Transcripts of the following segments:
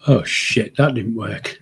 Oh shit, that didn't work.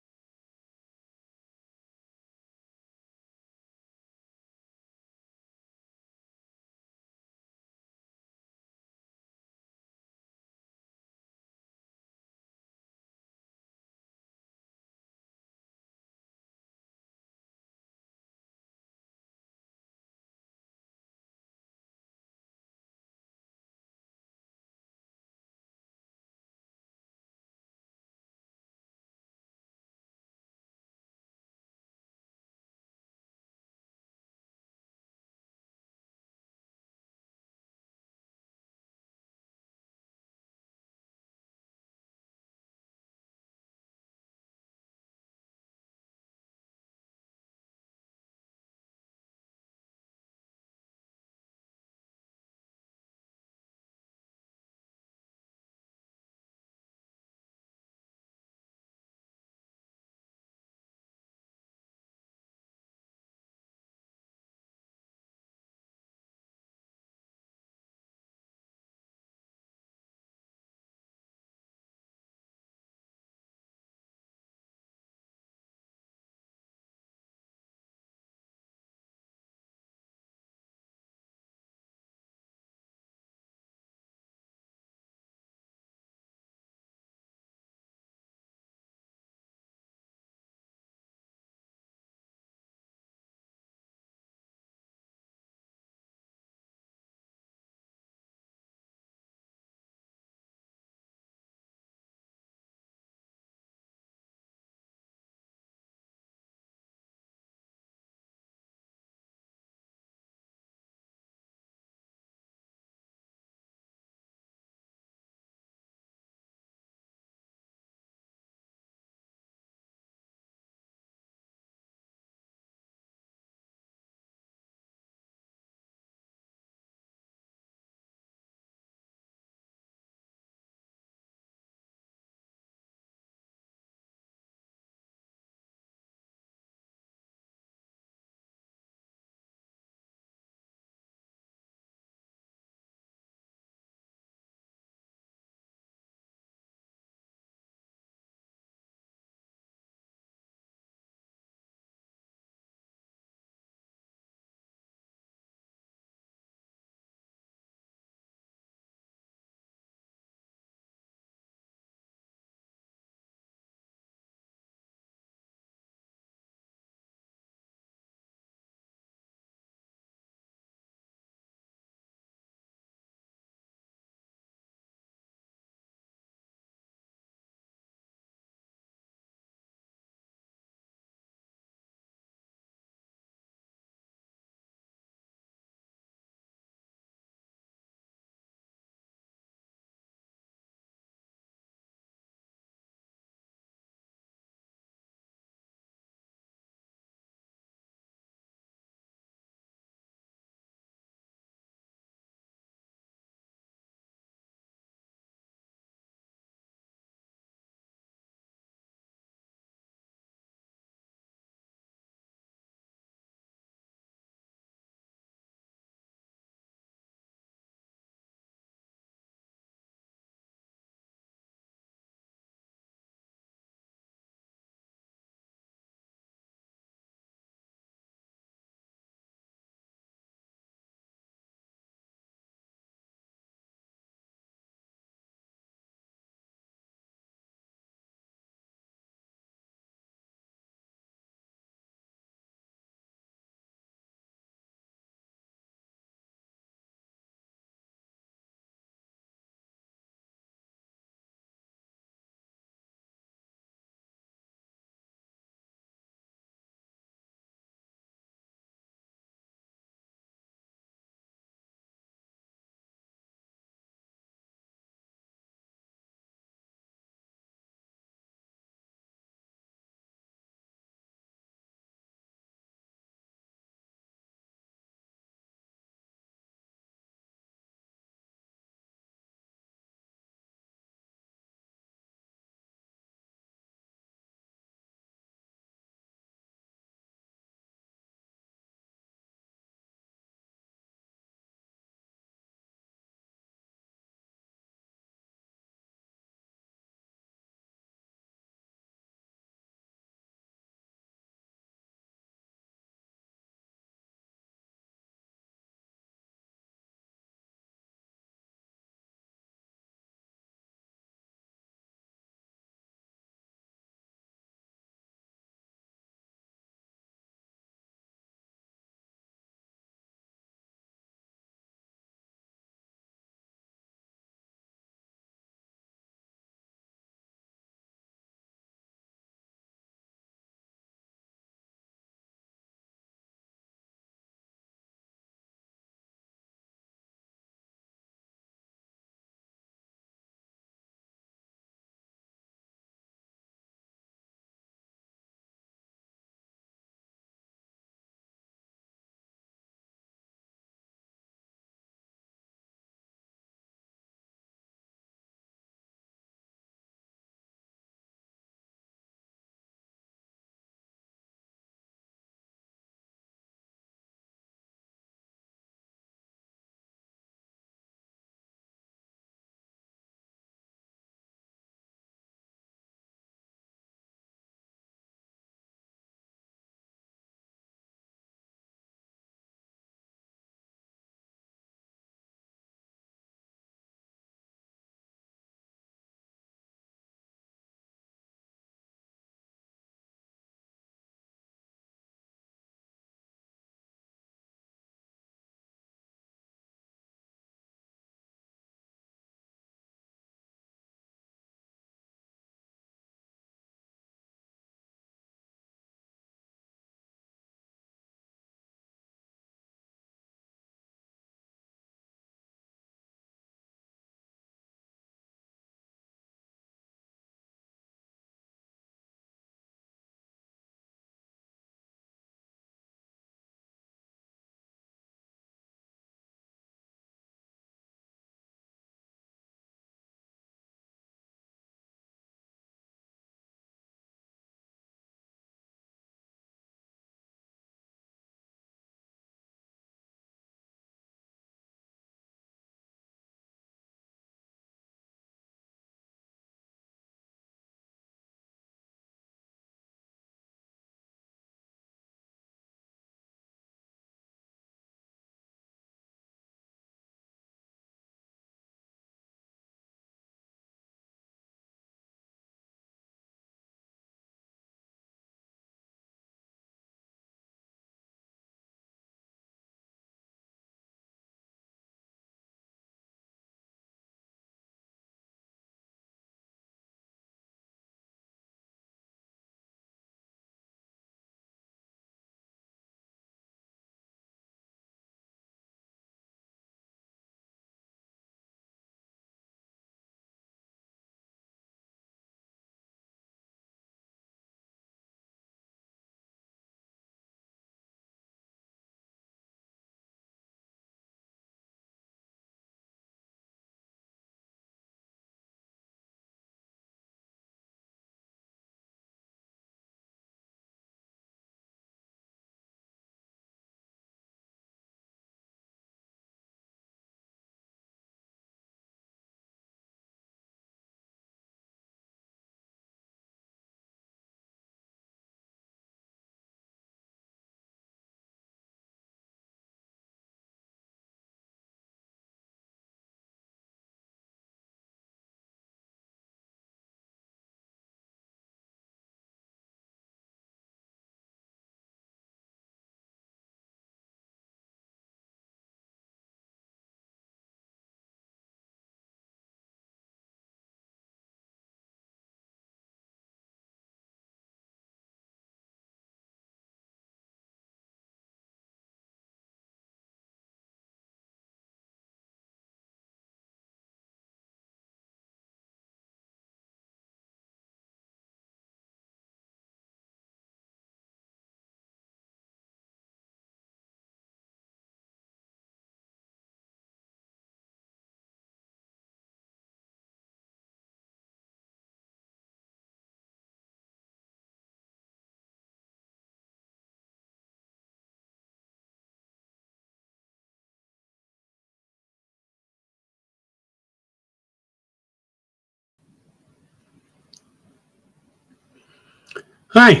Hi,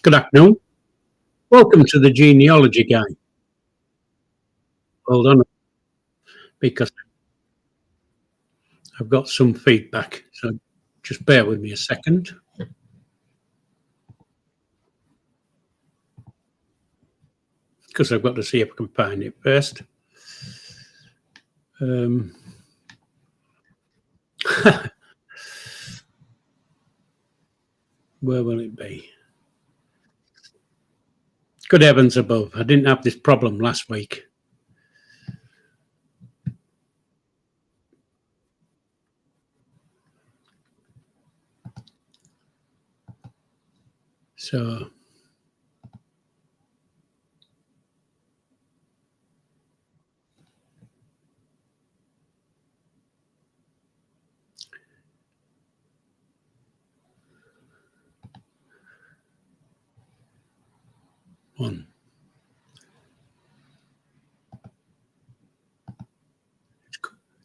good afternoon. Welcome to the Genealogy Guy. Hold on, because I've got some feedback. So just bear with me a second. Because I've got to see if I can find it first. Where will it be? Good heavens above. I didn't have this problem last week. So one.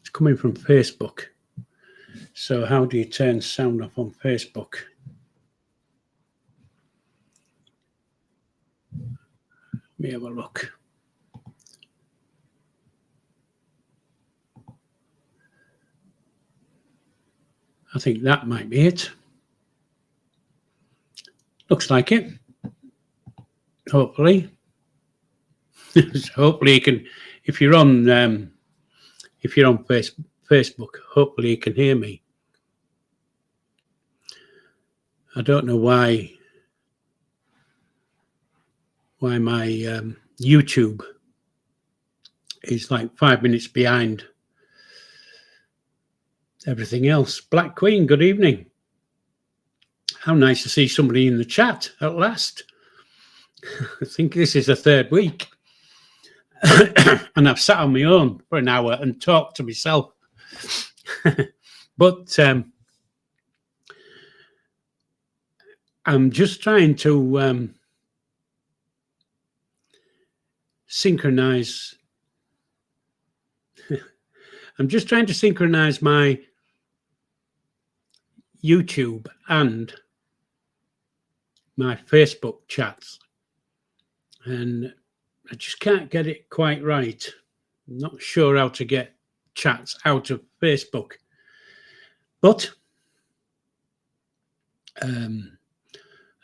It's coming from Facebook. So how do you turn sound off on Facebook? Let me have a look. I think that might be it. Looks like it. Hopefully. Hopefully you can, if you're on Facebook, hopefully you can hear me. I don't know why my YouTube is like 5 minutes behind everything else. Black Queen, good evening. How nice to see somebody in the chat at last. I think this is the third week. And I've sat on my own for an hour and talked to myself. But I'm just trying to synchronize. I'm just trying to synchronize my YouTube and my Facebook chats. And I just can't get it quite right. I'm not sure how to get chats out of Facebook. But at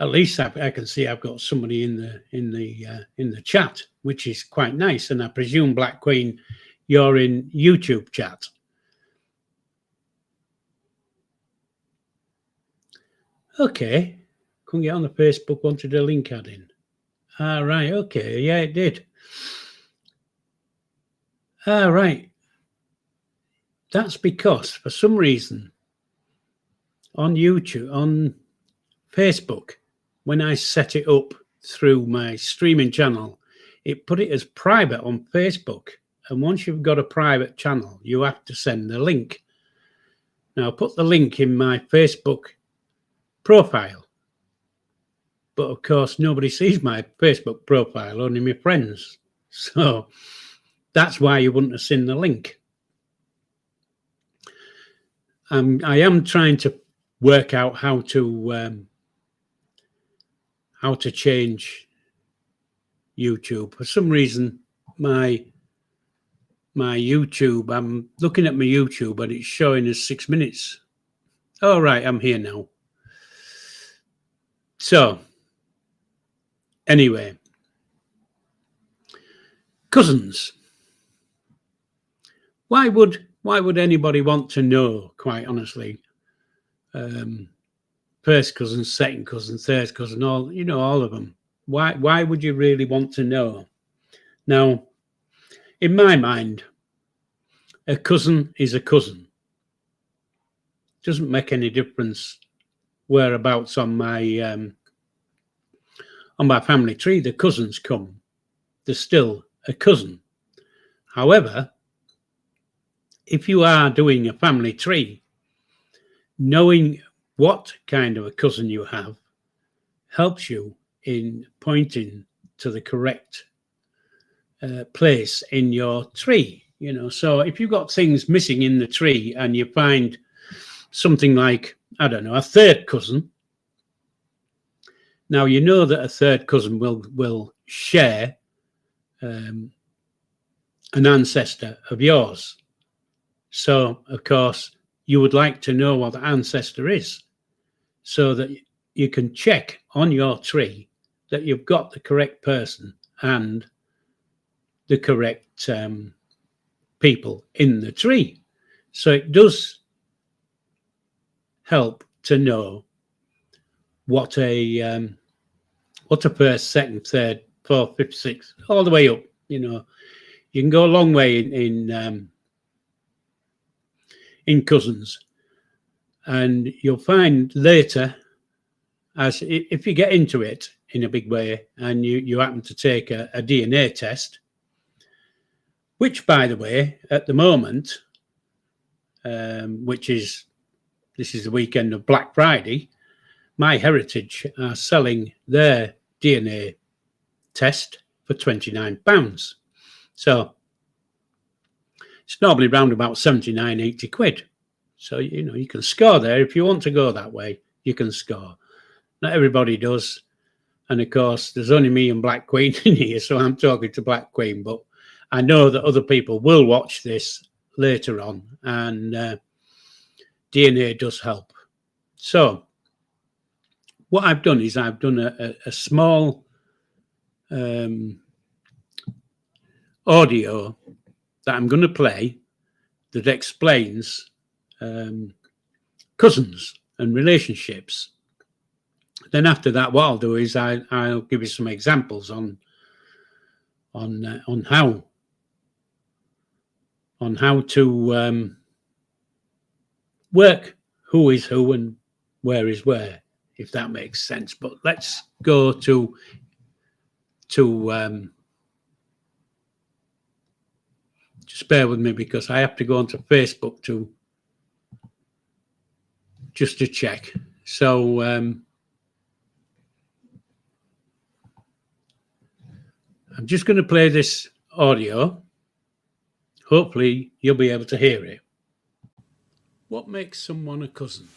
least I can see I've got somebody in the chat, which is quite nice. And I presume, Black Queen, you're in YouTube chat. Okay, couldn't get on the Facebook. Wanted a link add-in. Right. Okay. Yeah, it did. Right. That's because for some reason on YouTube, on Facebook, when I set it up through my streaming channel, it put it as private on Facebook. And once you've got a private channel, you have to send the link. Now, I put the link in my Facebook profile. But of course, nobody sees my Facebook profile, only my friends. So that's why you wouldn't have seen the link. I am trying to work out how to change YouTube. For some reason, my YouTube, I'm looking at my YouTube and it's showing us 6 minutes. All right, I'm here now. So anyway, cousins. Why would anybody want to know, quite honestly? First cousin, second cousin, third cousin, all of them. Why would you really want to know? Now, in my mind, a cousin is a cousin. Doesn't make any difference whereabouts on my family tree the cousins come. They're still a cousin. However, if you are doing a family tree, knowing what kind of a cousin you have helps you in pointing to the correct place in your tree. So if you've got things missing in the tree and you find something like, I don't know, a third cousin, Now, you know that a third cousin will share an ancestor of yours. So, of course, you would like to know what the ancestor is so that you can check on your tree that you've got the correct person and the correct people in the tree. So it does help to know what a first, second, third, fourth, fifth, sixth, all the way up. You know, you can go a long way in cousins, and you'll find later, as if you get into it in a big way, and you happen to take a DNA test, which, by the way, at the moment, this is the weekend of Black Friday, My Heritage are selling their DNA test for £29. So it's normally around about 79, 80 quid. So, you know, you can score there. If you want to go that way, you can score. Not everybody does. And of course, there's only me and Black Queen in here, so I'm talking to Black Queen. But I know that other people will watch this later on, and DNA does help. So what I've done is I've done a small audio that I'm going to play that explains cousins and relationships. Then after that, what I'll do is I'll give you some examples on how to work who is who and where is where, if that makes sense. But let's go to just bear with me, because I have to go onto Facebook just to check. So I'm just going to play this audio. Hopefully you'll be able to hear it. What makes someone a cousin?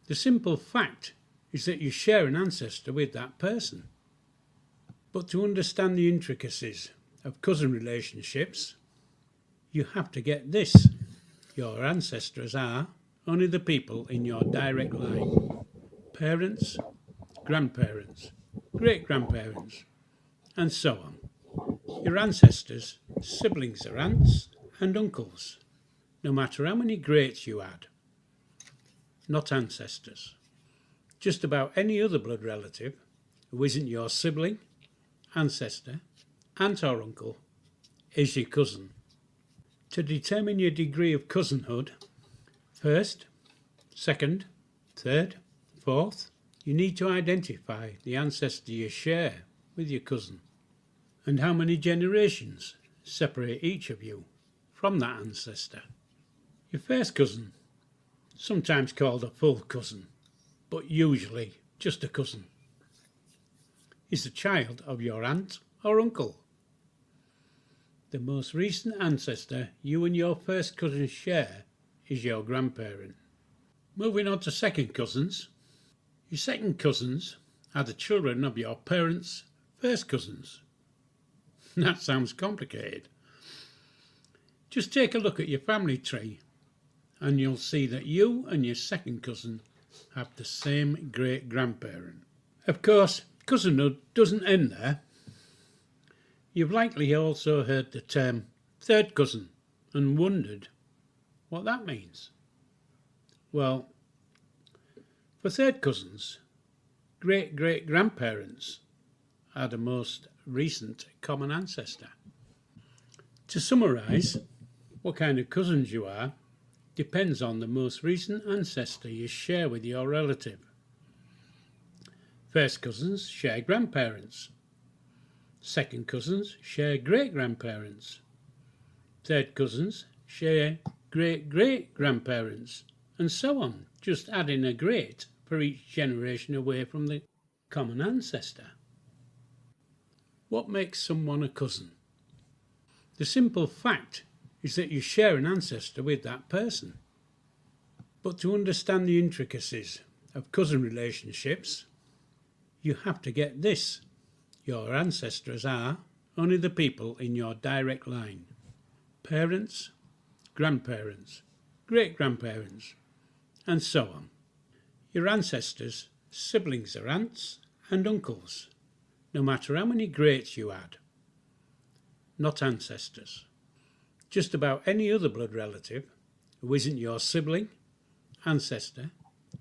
The simple fact is that you share an ancestor with that person. But to understand the intricacies of cousin relationships, you have to get this. Your ancestors are only the people in your direct line. Parents, grandparents, great-grandparents, and so on. Your ancestors' siblings are aunts and uncles, no matter how many greats you add. Not ancestors. Just about any other blood relative who isn't your sibling, ancestor, aunt or uncle is your cousin. To determine your degree of cousinhood, first, second, third, fourth, you need to identify the ancestor you share with your cousin and how many generations separate each of you from that ancestor. Your first cousin, sometimes called a full cousin, but usually just a cousin, is the child of your aunt or uncle. The most recent ancestor you and your first cousin share is your grandparent. Moving on to second cousins. Your second cousins are the children of your parents' first cousins. That sounds complicated. Just take a look at your family tree and you'll see that you and your second cousin have the same great-grandparent. Of course, cousinhood doesn't end there. You've likely also heard the term third cousin and wondered what that means. Well, for third cousins, great-great-grandparents are the most recent common ancestor. To summarise, what kind of cousins you are depends on the most recent ancestor you share with your relative. First cousins share grandparents. Second cousins share great-grandparents. Third cousins share great-great-grandparents, and so on, just adding a great for each generation away from the common ancestor. What makes someone a cousin? The simple fact is that you share an ancestor with that person. But to understand the intricacies of cousin relationships, you have to get this. Your ancestors are only the people in your direct line. Parents, grandparents, great-grandparents, and so on. Your ancestors' siblings are aunts and uncles, no matter how many greats you add. Not ancestors. Just about any other blood relative who isn't your sibling, ancestor,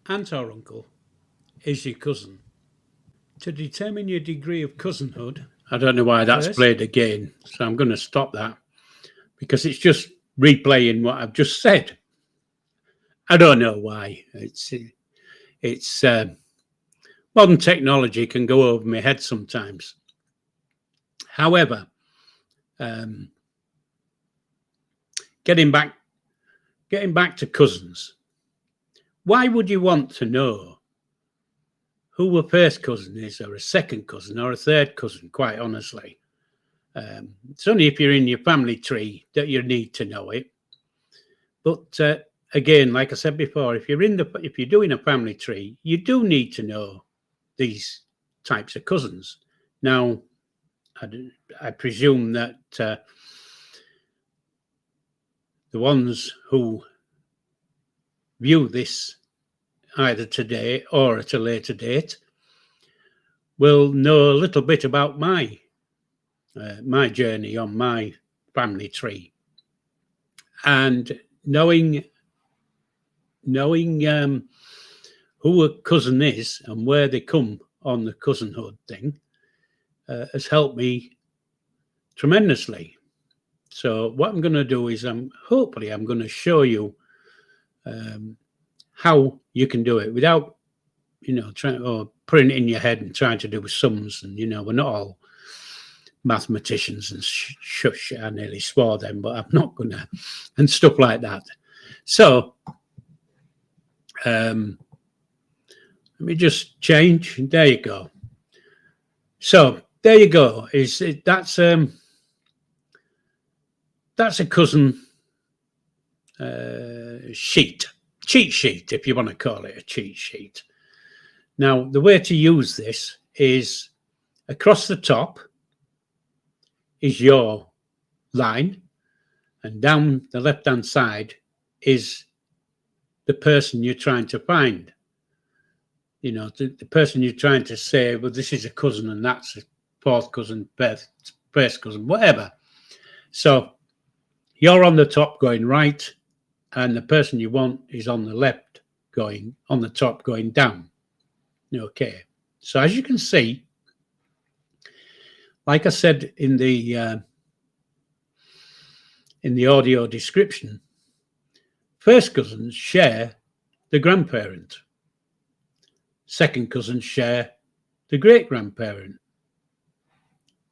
aunt or uncle is your cousin. To determine your degree of cousinhood, I don't know why that's played again, so I'm going to stop that because it's just replaying what I've just said. I don't know why. It's modern technology can go over my head sometimes. However, getting back to cousins, why would you want to know who a first cousin is, or a second cousin, or a third cousin? Quite honestly, it's only if you're in your family tree that you need to know it. But again, like I said before, if you're doing a family tree, you do need to know these types of cousins. Now, I presume that the ones who view this either today or at a later date will know a little bit about my journey on my family tree, and knowing who a cousin is and where they come on the cousinhood thing has helped me tremendously. So what I'm going to do is hopefully I'm going to show you how you can do it without trying or putting it in your head and trying to do sums. And we're not all mathematicians and shush. I nearly swore then, but I'm not gonna, and stuff like that. So let me just change. There you go. So there you go. That's a cousin cheat sheet, if you want to call it a cheat sheet. Now, the way to use this is across the top is your line, and down the left-hand side is the person you're trying to find. The person you're trying to say, well, this is a cousin and that's a fourth cousin, first cousin, whatever. So you're on the top going right, and the person you want is on the left going on the top going down. Okay. So as you can see, like I said in the audio description, first cousins share the grandparent. Second cousins share the great-grandparent.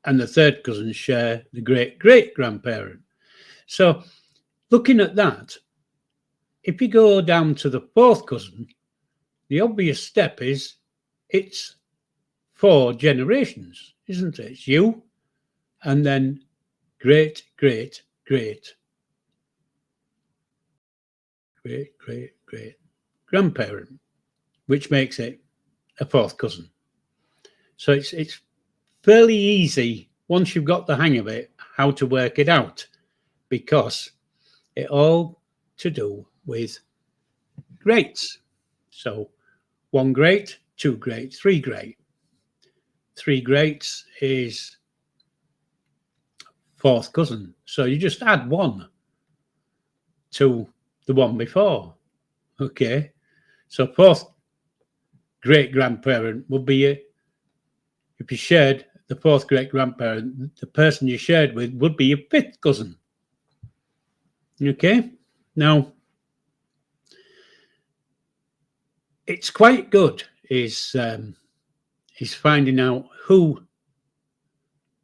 And the third cousins share the great-great-grandparent. So looking at that, if you go down to the fourth cousin, the obvious step is it's 4 generations, isn't it? It's you, and then great, great, great, great, great, great grandparent, which makes it a fourth cousin. So it's fairly easy once you've got the hang of it how to work it out, because it all to do with greats. So 1 great, 2 great, 3 great. 3 greats is fourth cousin. So you just add 1 to the one before. Okay. So fourth great-grandparent would be if you shared the fourth great-grandparent, the person you shared with would be your fifth cousin. Okay. Now, it's quite good is finding out who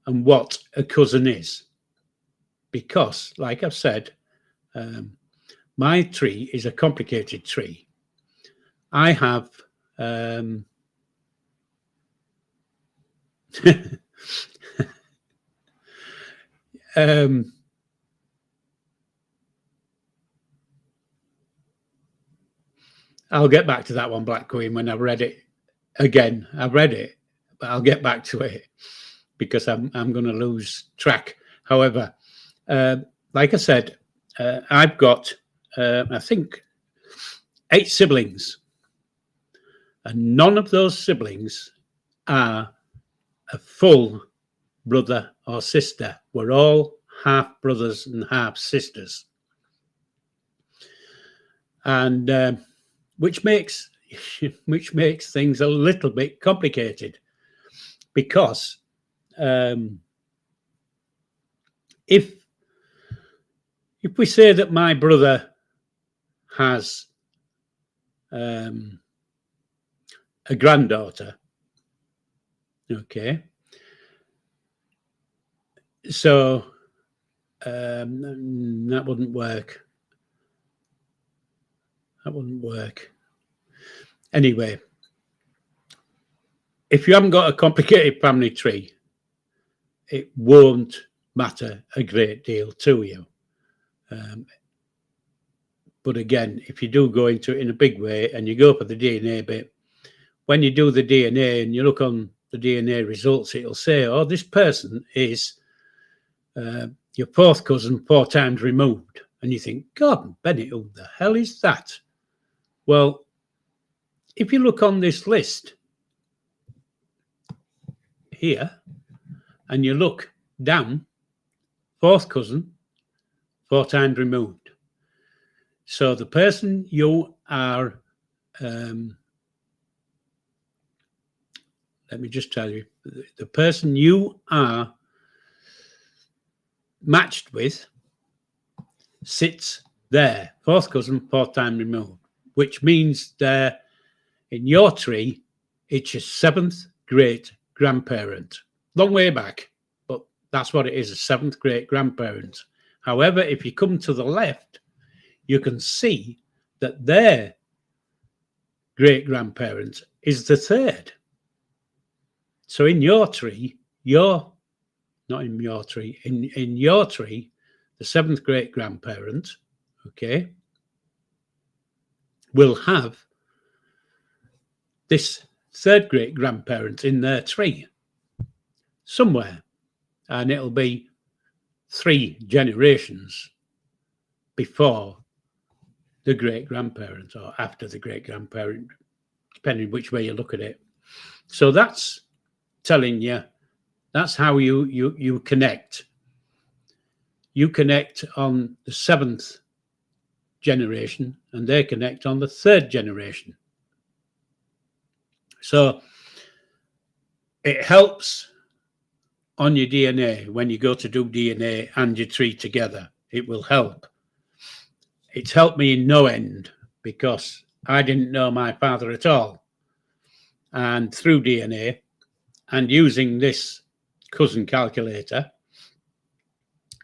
and what a cousin is, because, like I've said, my tree is a complicated tree. I have I'll get back to that one, Black Queen, when I've read it again. I've read it but I'll get back to it because I'm going to lose track. However, like I said, I've got, I think, 8 siblings, and none of those siblings are a full brother or sister. We're all half brothers and half sisters, and which makes things a little bit complicated, because if we say that my brother has a granddaughter, okay, so that wouldn't work. That wouldn't work. Anyway, if you haven't got a complicated family tree, it won't matter a great deal to you. But again, if you do go into it in a big way and you go for the DNA bit, when you do the DNA and you look on the DNA results, it'll say, oh, this person is your 4th cousin 4 times removed. And you think, God, Bennett, who the hell is that? Well, if you look on this list here and you look down, 4th cousin 4 times removed. So the person you are, let me just tell you, the person you are matched with sits there, 4th cousin 4 times removed, which means they're in your tree, it's your 7th great grandparent. Long way back, but that's what it is, a 7th great grandparent. However, if you come to the left, you can see that their great grandparent is the 3rd. So in your tree, in your tree, the 7th great grandparent, okay, will have this 3rd great grandparent in their tree somewhere, and it'll be 3 generations before the great grandparent or after the great grandparent, depending which way you look at it. So that's telling you, that's how you connect. You connect on the 7th generation and they connect on the 3rd generation. So it helps on your DNA when you go to do DNA and your tree together. It will help. It's helped me in no end because I didn't know my father at all. And through DNA and using this cousin calculator,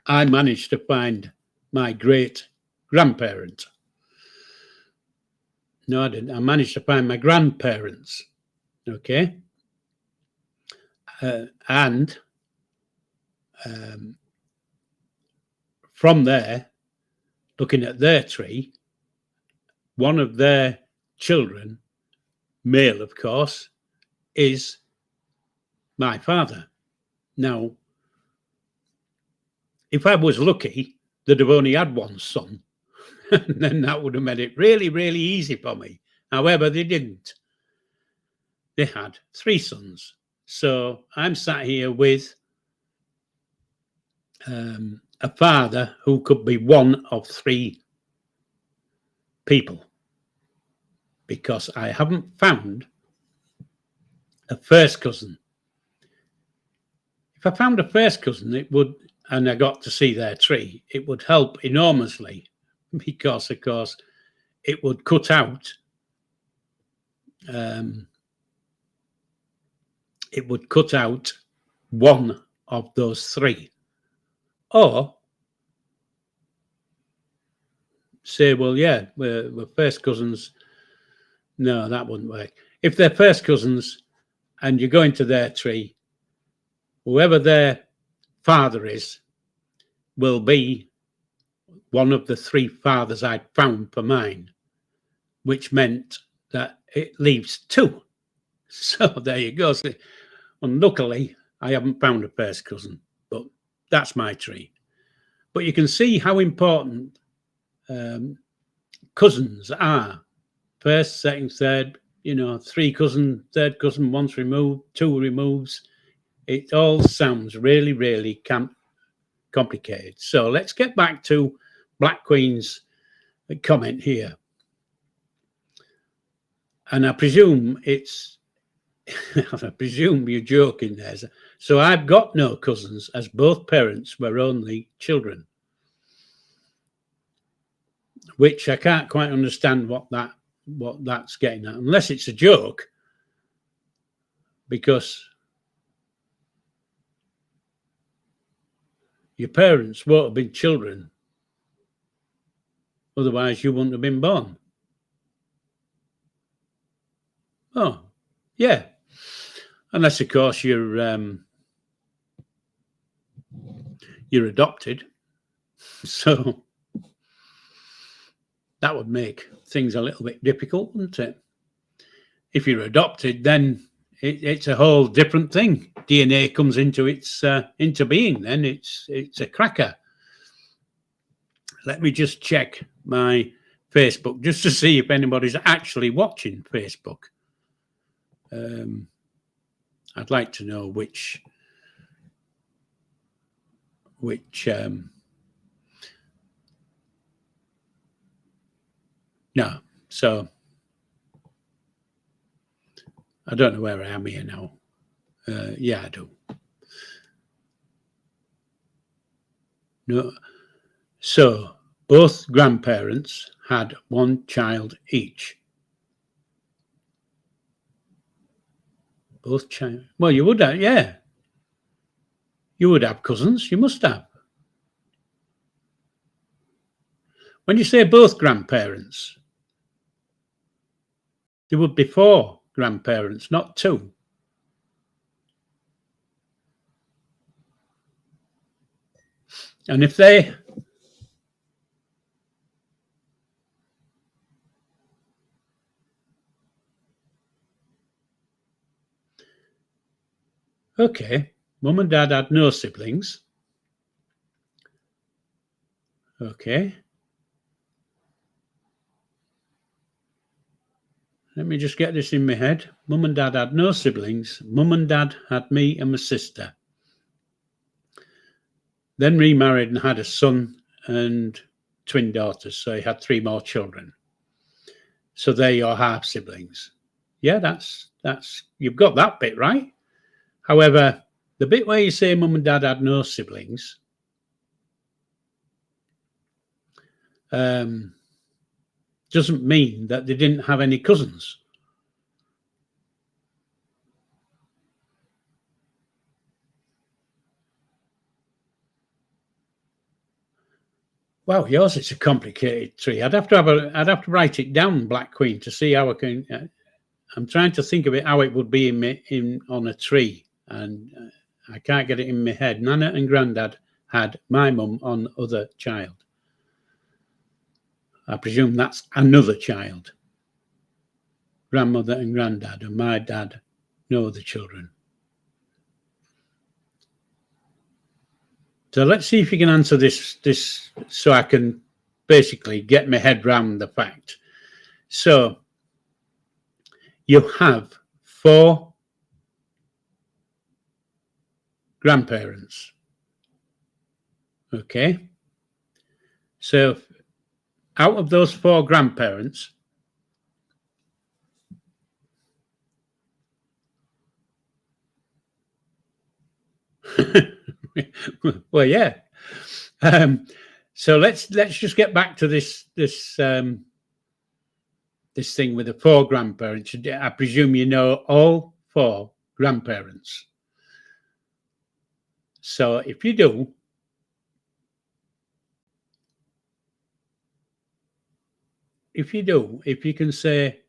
I managed to find my great grandparent. No, I didn't. I managed to find my grandparents. Okay. And from there, looking at their tree, one of their children, male of course, is my father. Now, if I was lucky, they'd have only had one son, and then that would have made it really, really easy for me. However, they didn't. They had 3 sons. So I'm sat here with a father who could be one of 3 people, because I haven't found a first cousin. If I found a first cousin, it would, and I got to see their tree, it would help enormously, because of course it would cut out one of those 3. Or say, well, yeah, we're first cousins. No, that wouldn't work. If they're first cousins and you go into their tree, whoever their father is will be one of the 3 fathers I'd found for mine, which meant that it leaves 2. So there you go. So Unluckily, I haven't found a first cousin, but that's my tree. But you can see how important cousins are. First, second, third, three cousin, third cousin, once removed, two removes. It all sounds really, really complicated. So let's get back to Black Queen's comment here. And I presume I presume you're joking there. So I've got no cousins, as both parents were only children. Which I can't quite understand what that's getting at, unless it's a joke, because your parents won't have been children, otherwise you wouldn't have been born. Oh, yeah. Unless, of course, you're adopted. So that would make things a little bit difficult, wouldn't it? If you're adopted, then it's a whole different thing. DNA comes into being. Then it's a cracker. Let me just check my Facebook just to see if anybody's actually watching Facebook. I'd like to know which no, so I don't know where I am here now. Yeah, I do. No, so both grandparents had one child each. Both child. Well, you would have, yeah. You would have cousins. You must have. When you say both grandparents, there would be 4 grandparents, not 2. And if they... Okay, Mum and Dad had no siblings. Okay. Let me just get this in my head. Mum and Dad had no siblings. Mum and Dad had me and my sister. Then remarried and had a son and twin daughters. So he had 3 more children. So they're your half siblings. Yeah, that's you've got that bit right. However, the bit where you say Mum and Dad had no siblings, doesn't mean that they didn't have any cousins. Wow, yours is a complicated tree. I'd have to write it down, Black Queen, to see how I can. I'm trying to think of it how it would be on a tree, and I can't get it in my head. Nana and Grandad had my mum on other child. I presume that's another child. Grandmother and Grandad, and my dad, no other children. So let's see if you can answer this so I can basically get my head round the fact. So you have 4 grandparents. Okay. So out of those 4 grandparents, well, yeah. So let's just get back to this thing with the 4 grandparents. I presume you know all 4 grandparents. So if you do, if you can say,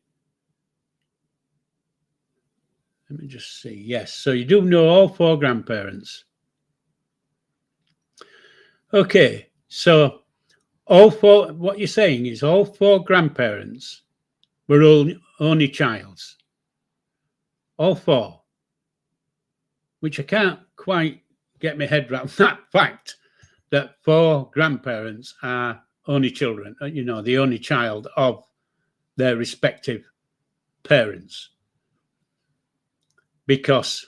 let me just see. Yes, so you do know all 4 grandparents. Okay, so all 4. What you're saying is all 4 grandparents were only childs. All 4. which I can't quite get my head around that fact that 4 grandparents are only children, the only child of their respective parents. Because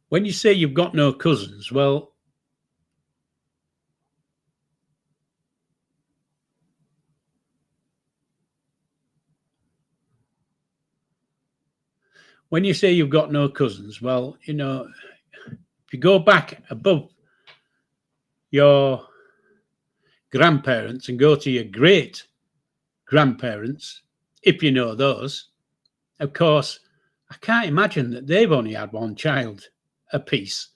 when you say you've got no cousins, well, when you say you've got no cousins, well, if you go back above your grandparents and go to your great grandparents, if you know those, of course, I can't imagine that they've only had 1 child apiece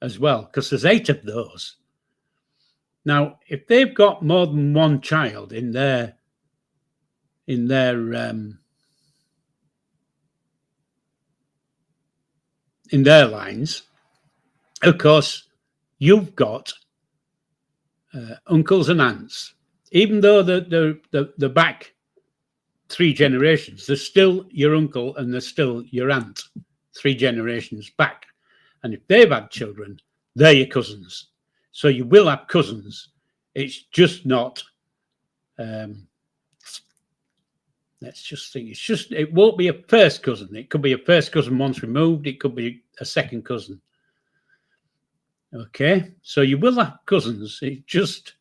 as well, because there's 8 of those. Now, if they've got more than 1 child in their lines, of course, you've got uncles and aunts. Even though the back 3 generations, there's still your uncle and there's still your aunt 3 generations back. And if they've had children, they're your cousins. So you will have cousins. It's just not, let's just think, it won't be a first cousin. It could be a first cousin once removed. It could be a second cousin. Okay, so you will have cousins. It just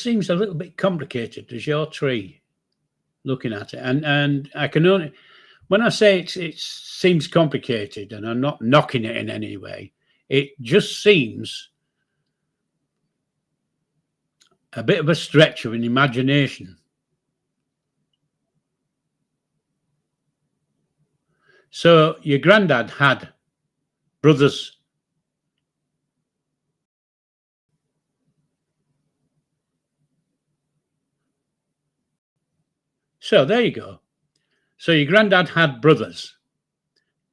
seems a little bit complicated as your tree, looking at it. And I can only, when I say it seems complicated, and I'm not knocking it in any way, it just seems a bit of a stretch of an imagination. So your granddad had brothers. So there you go. So your granddad had brothers.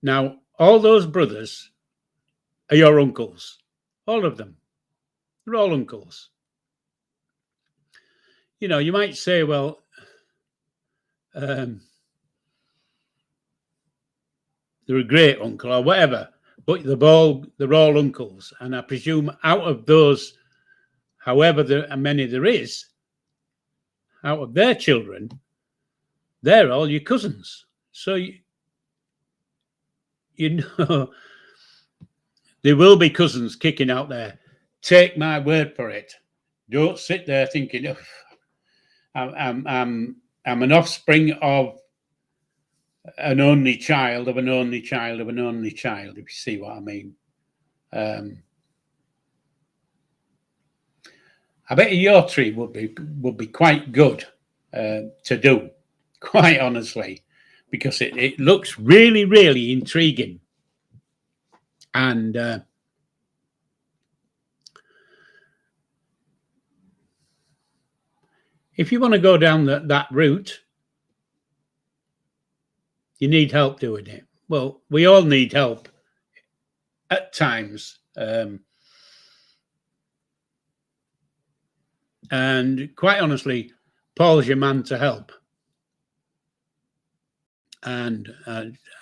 Now, all those brothers are your uncles. All of them. They're all uncles. You might say, well, they're a great uncle or whatever, but they're all uncles. And I presume out of those, however many there is, out of their children, they're all your cousins. So there will be cousins kicking out there. Take my word for it. Don't sit there thinking, oh, I'm an offspring of an only child of an only child of an only child, if you see what I mean. I bet your tree would be quite good to do, quite honestly, because it looks really, really intriguing. And if you want to go down that route, you need help doing it. Well, we all need help at times. And quite honestly, Paul's your man to help. And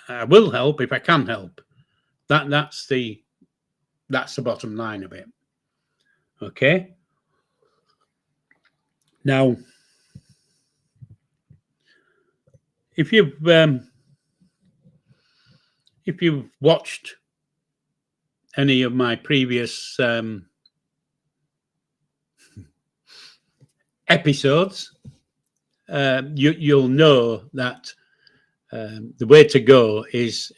I will help if I can help. That's the bottom line of it. Okay. Now, if you've watched any of my previous episodes, you'll know that the way to go is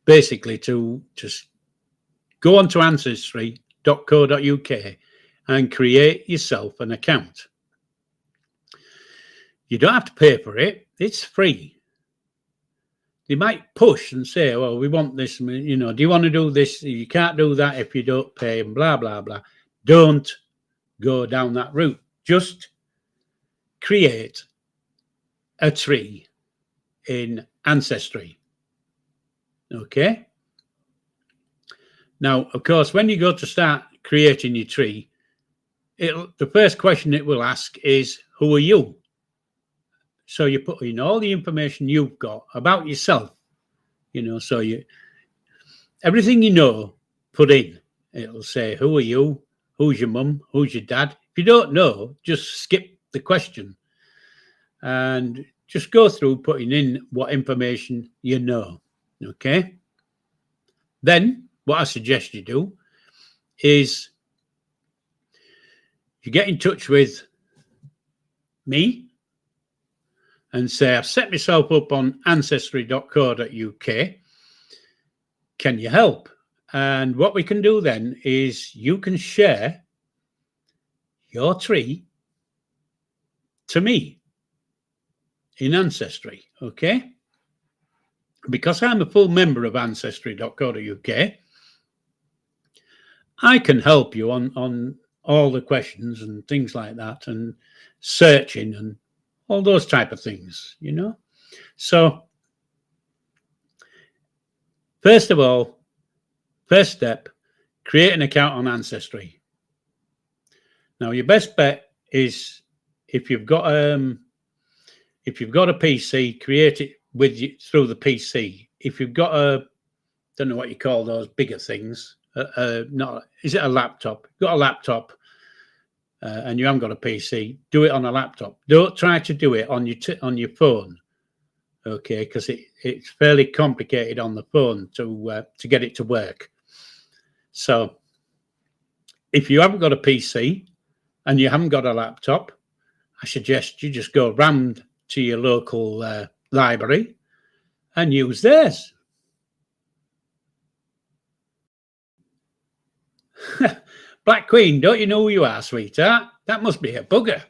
basically to just go onto ancestry.co.uk and create yourself an account. You don't have to pay for it. It's free. They might push and say, well, we want this, do you want to do this? You can't do that if you don't pay, and blah, blah, blah. Don't go down that route. Just create a tree in Ancestry. Okay? Now, of course, when you go to start creating your tree, the first question it will ask is, who are you? So you put in all the information you've got about yourself, so everything put in. It'll say, who are you? Who's your mum? Who's your dad? If you don't know, just skip the question and just go through putting in what information you know. Okay. Then what I suggest you do is you get in touch with me and say, I've set myself up on ancestry.co.uk. Can you help? And what we can do then is you can share your tree to me in Ancestry, okay? Because I'm a full member of ancestry.co.uk, I can help you on all the questions and things like that, and searching and all those type of things, So first of all, first step, create an account on Ancestry. Now, your best bet is if you've got a PC, create it with you through the PC. If you've got don't know what you call those bigger things, is it a laptop? You've got a laptop and you haven't got a PC, do it on a laptop. Don't try to do it on your phone, okay? Because it's fairly complicated on the phone to get it to work. So if you haven't got a PC and you haven't got a laptop, I suggest you just go round to your local library and use theirs. Black Queen, don't you know who you are, sweetheart? That must be a bugger.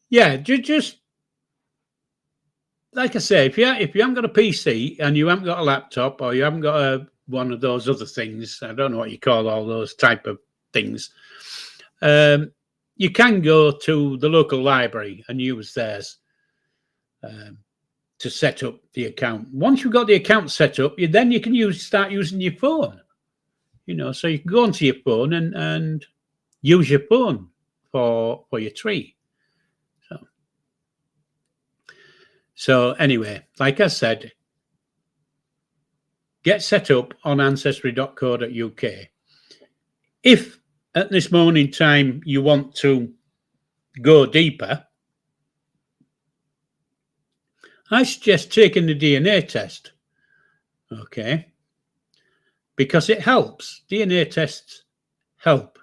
Yeah, just like I say, if you haven't got a PC and you haven't got a laptop, or you haven't got one of those other things, I don't know what you call all those type of things, you can go to the local library and use theirs to set up the account. Once you've got the account set up, you can start using your phone. So you can go onto your phone and use your phone for your tree. So anyway, like I said, get set up on ancestry.co.uk. If at this moment in time you want to go deeper, I suggest taking the DNA test, okay? Because it helps. DNA tests help.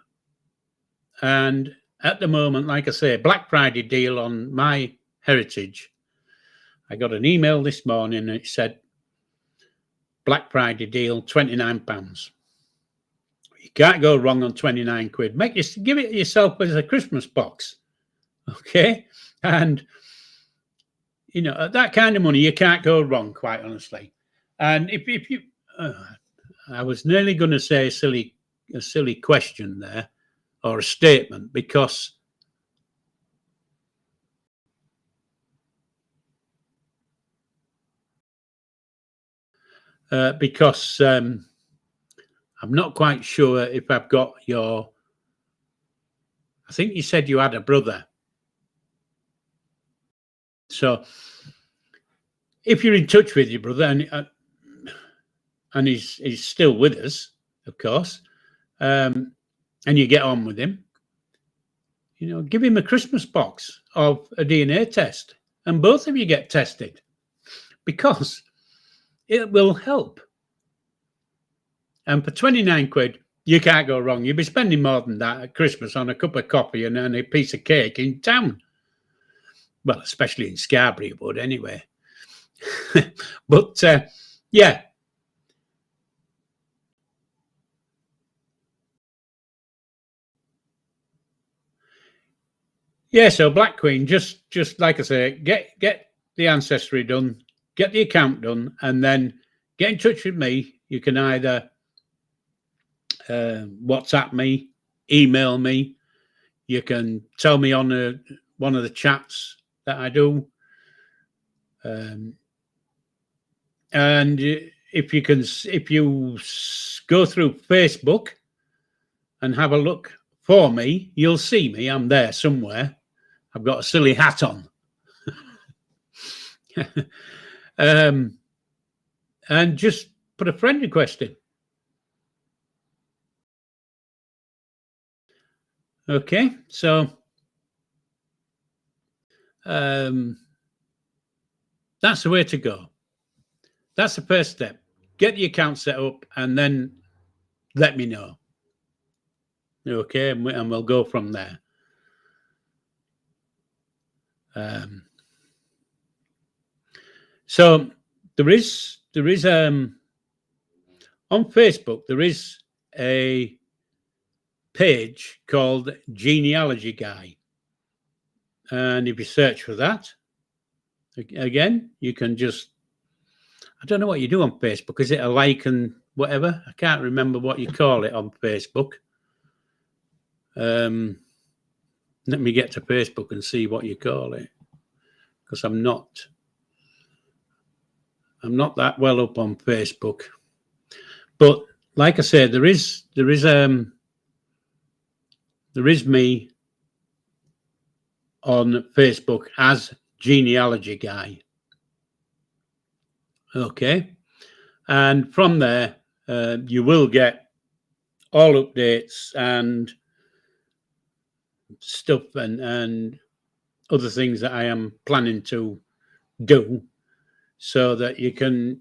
And at the moment, like I say, Black Friday deal on My Heritage. I got an email this morning and it said, Black Friday deal, £29. You can't go wrong on 29 quid. Give it yourself as a Christmas box, okay? And at that kind of money, you can't go wrong, quite honestly. And if you, I was nearly going to say a silly question there, or a statement, because I'm not quite sure if I've got your. I think you said you had a brother. So if you're in touch with your brother and he's still with us, of course, and you get on with him, give him a Christmas box of a DNA test, and both of you get tested, because it will help. And for 29 quid, you can't go wrong. You'll be spending more than that at Christmas on a cup of coffee and a piece of cake in town. Well, especially in Scarborough, but anyway. But yeah. Yeah, so Black Queen, just like I say, get the Ancestry done, get the account done, and then get in touch with me. You can either WhatsApp me, email me. You can tell me on one of the chats that I do. And if you go through Facebook, and have a look for me, you'll see me. I'm there somewhere. I've got a silly hat on. And just put a friend request in. Okay, so that's the way to go. That's the first step. Get the account set up and then let me know. Okay, and we'll go from there. So there is on Facebook, there is a page called Genealogy Guy. And if you search for that, again, you can just, I don't know what you do on Facebook. Is it a like and whatever? I can't remember what you call it on Facebook. Let me get to Facebook and see what you call it, because I'm not that well up on Facebook. But like I said, there is me on Facebook as Genealogy Guy. Okay, and from there you will get all updates and stuff and other things that I am planning to do, so that you can,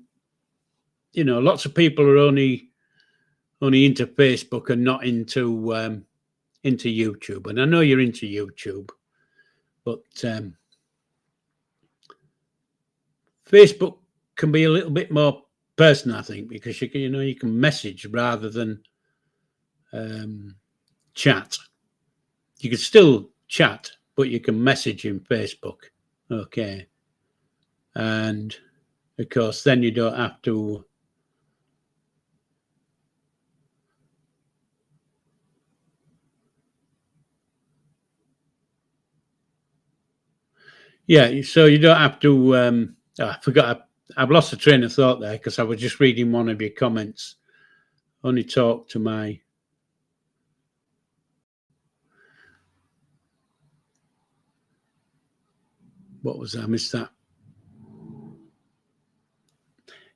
lots of people are only into Facebook and not into YouTube. And I know you're into YouTube, but Facebook can be a little bit more personal, I think, because you can message rather than chat. You can still chat, but you can message in Facebook. Okay. And of course, then you don't have to so you don't have to I forgot, I've lost the train of thought there because I was just reading one of your comments. Only talk to my what was that? I missed that.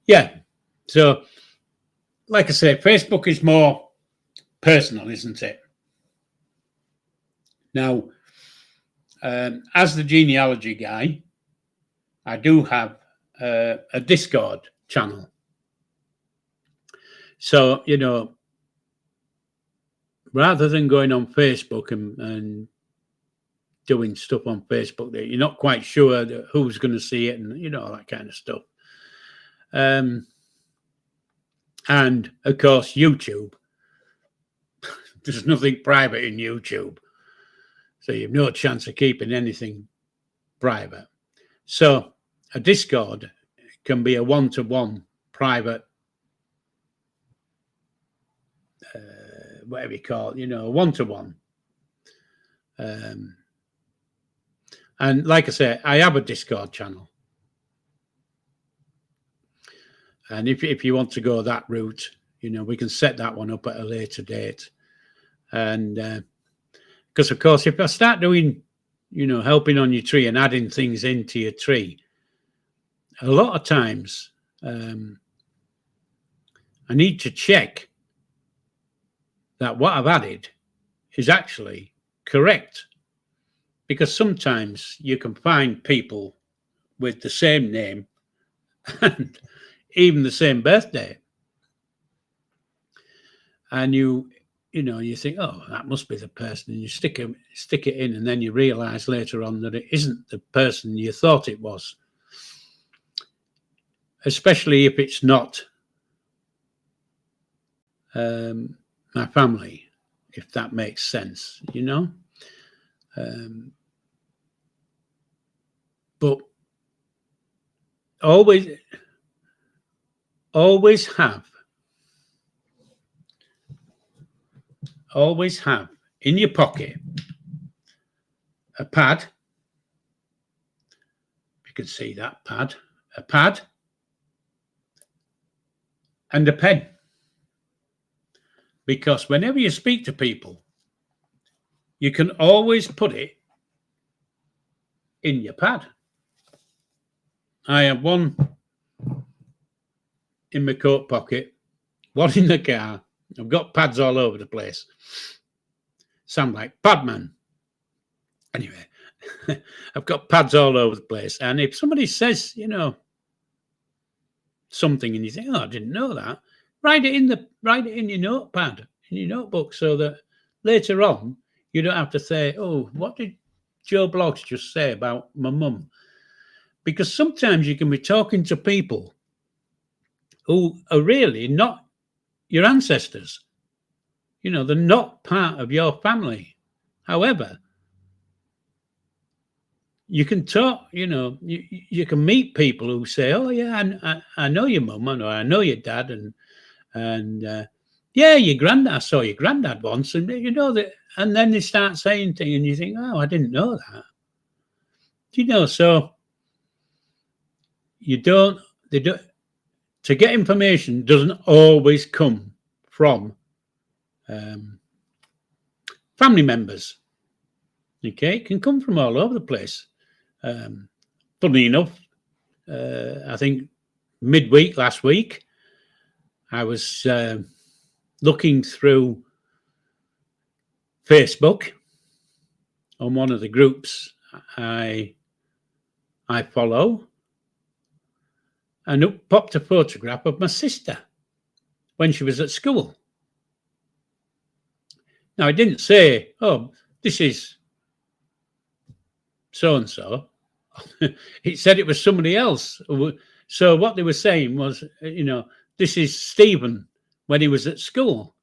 Yeah. So, like I say, Facebook is more personal, isn't it? Now, as the genealogy guy, I do have a Discord channel. So, rather than going on Facebook and doing stuff on Facebook that you're not quite sure who's going to see it and, that kind of stuff. And, of course, YouTube. There's nothing private in YouTube. So you have no chance of keeping anything private. So a Discord can be a one-to-one private, whatever you call it, a one-to-one. And like I say, I have a Discord channel. And if you want to go that route, we can set that one up at a later date. And because, of course, if I start doing, helping on your tree and adding things into your tree, a lot of times I need to check that what I've added is actually correct. Because sometimes you can find people with the same name and even the same birthday. And you think, oh, that must be the person. And you stick it in, and then you realize later on that it isn't the person you thought it was. Especially if it's not my family, if that makes sense, But always have in your pocket a pad. You can see that pad, a pad and a pen. because whenever you speak to people, you can always put it in your pad. I have one in my coat pocket, one in the car. I've got pads all over the place. Sound like Padman. Anyway, I've got pads all over the place. And if somebody says, something and you think, oh, I didn't know that, write it in your notepad, in your notebook, so that later on you don't have to say, oh, what did Joe Bloggs just say about my mum? Because sometimes you can be talking to people who are really not your ancestors. They're not part of your family. However, you can talk, you can meet people who say, oh, yeah, I know your mum, or I know your dad, and yeah, your granddad, I saw your granddad once, and that, and then they start saying things, and you think, oh, I didn't know that. So to get information doesn't always come from family members. Okay, it can come from all over the place. Funnily enough, I think midweek last week, I was looking through Facebook on one of the groups I follow, and up popped a photograph of my sister when she was at school. Now, I didn't say, oh, this is so-and-so. It said it was somebody else. So what they were saying was, this is Stephen when he was at school.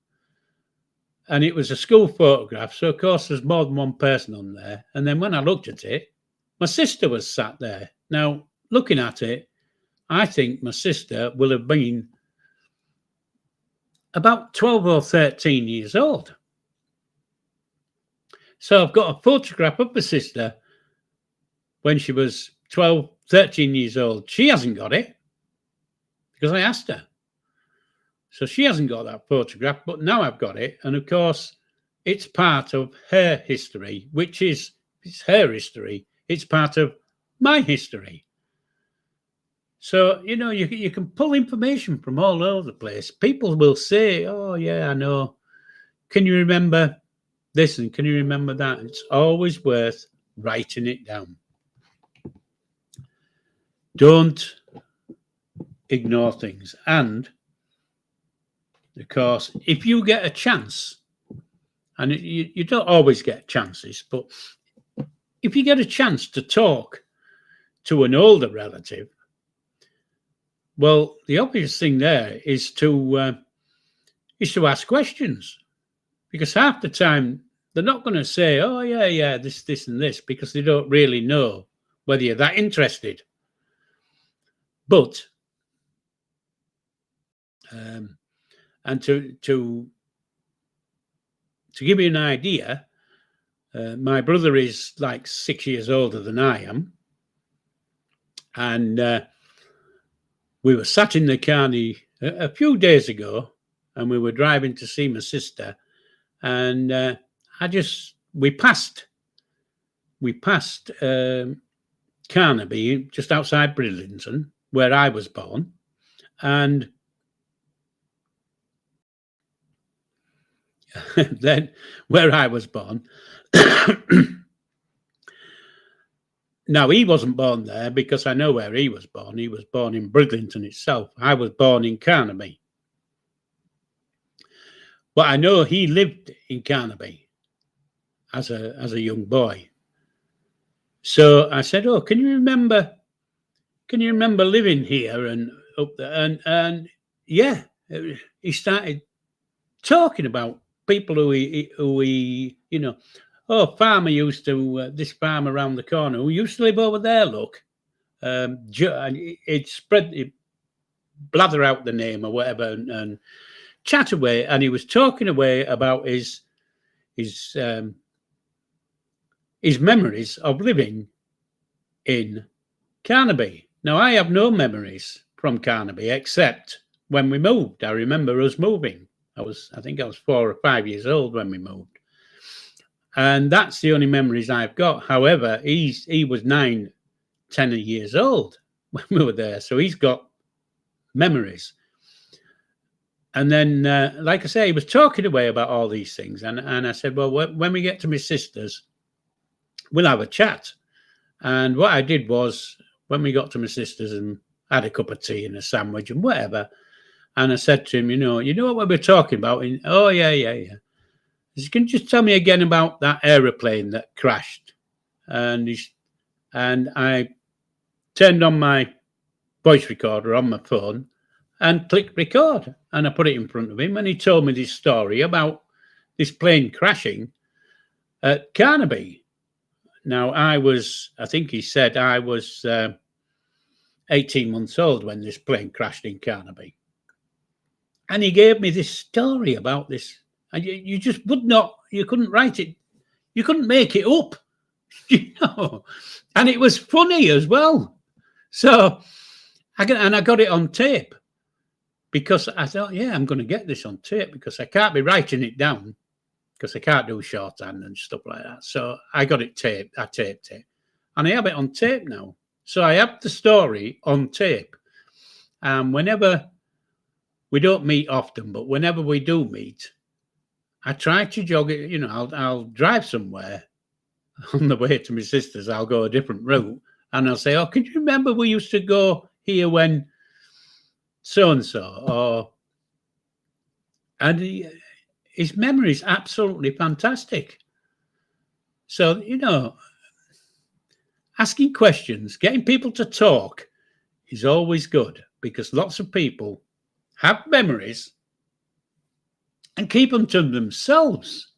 And it was a school photograph. So, of course, there's more than one person on there. And then when I looked at it, my sister was sat there. Now, looking at it, I think my sister will have been about 12 or 13 years old. So I've got a photograph of my sister when she was 12, 13 years old. She hasn't got it because I asked her. So she hasn't got that photograph, but now I've got it. And of course, it's part of her history, it's her history. It's part of my history. So, you can pull information from all over the place. People will say, oh, yeah, I know. Can you remember this and can you remember that? It's always worth writing it down. Don't ignore things. And, of course, if you get a chance, and you don't always get chances, but if you get a chance to talk to an older relative, well, the obvious thing there is to ask questions, because half the time they're not going to say, oh, yeah, this and this, because they don't really know whether you're that interested. But, and to give you an idea, my brother is like 6 years older than I am. And we were sat in the car a few days ago, and we were driving to see my sister, and we passed Carnaby, just outside Bridlington, where I was born, and then where I was born. Now, he wasn't born there because I know where he was born. He was born in Bridlington itself. I was born in Carnaby. But I know he lived in Carnaby as a young boy. So I said, oh, can you remember living here and up there? And yeah, he started talking about people who he oh, farmer used to, this farm around the corner who used to live over there, look. And it blather out the name or whatever and chat away. And he was talking away about his memories of living in Carnaby. Now, I have no memories from Carnaby except when we moved. I remember us moving. I think I was 4 or 5 years old when we moved. And that's the only memories I've got. However, he was 9, 10 years old when we were there. So he's got memories. And then, like I say, he was talking away about all these things. And I said, well, when we get to my sister's, we'll have a chat. And what I did was, when we got to my sister's and had a cup of tea and a sandwich and whatever, and I said to him, you know what we were talking about? And, oh, yeah. He said, can you just tell me again about that aeroplane that crashed? And I turned on my voice recorder on my phone and clicked record. And I put it in front of him, and he told me this story about this plane crashing at Carnaby. Now, I think he said I was 18 months old when this plane crashed in Carnaby. And he gave me this story about this. And you just you couldn't write it. You couldn't make it up, And it was funny as well. So, I got it on tape because I thought, yeah, I'm going to get this on tape because I can't be writing it down because I can't do shorthand and stuff like that. So I got it taped. I taped it. And I have it on tape now. So I have the story on tape. And whenever, we don't meet often, but whenever we do meet, I try to jog it. I'll drive somewhere on the way to my sister's. I'll go a different route. And I'll say, oh, can you remember we used to go here when so-and-so? And his memory is absolutely fantastic. So, asking questions, getting people to talk is always good because lots of people have memories and keep them to themselves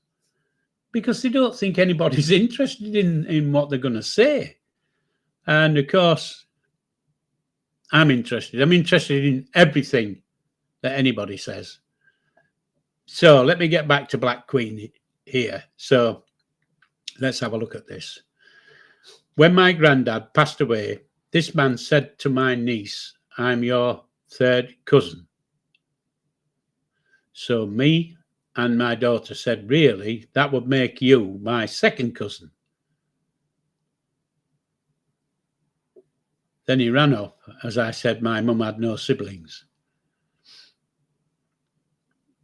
because they don't think anybody's interested in what they're going to say. And of course, I'm interested. I'm interested in everything that anybody says. So let me get back to Black Queen here. So let's have a look at this. When my granddad passed away, this man said to my niece, I'm your third cousin. So me and my daughter said, really, that would make you my second cousin. Then he ran off. As I said, my mum had no siblings.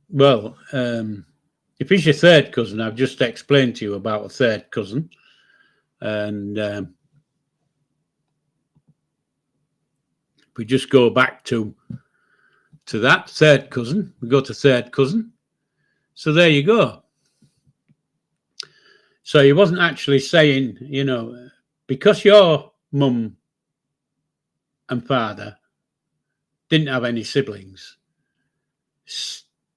Well, if he's your third cousin, I've just explained to you about a third cousin. And we just go back to that third cousin. We go to third cousin. So there you go. So he wasn't actually saying, because your mum and father didn't have any siblings,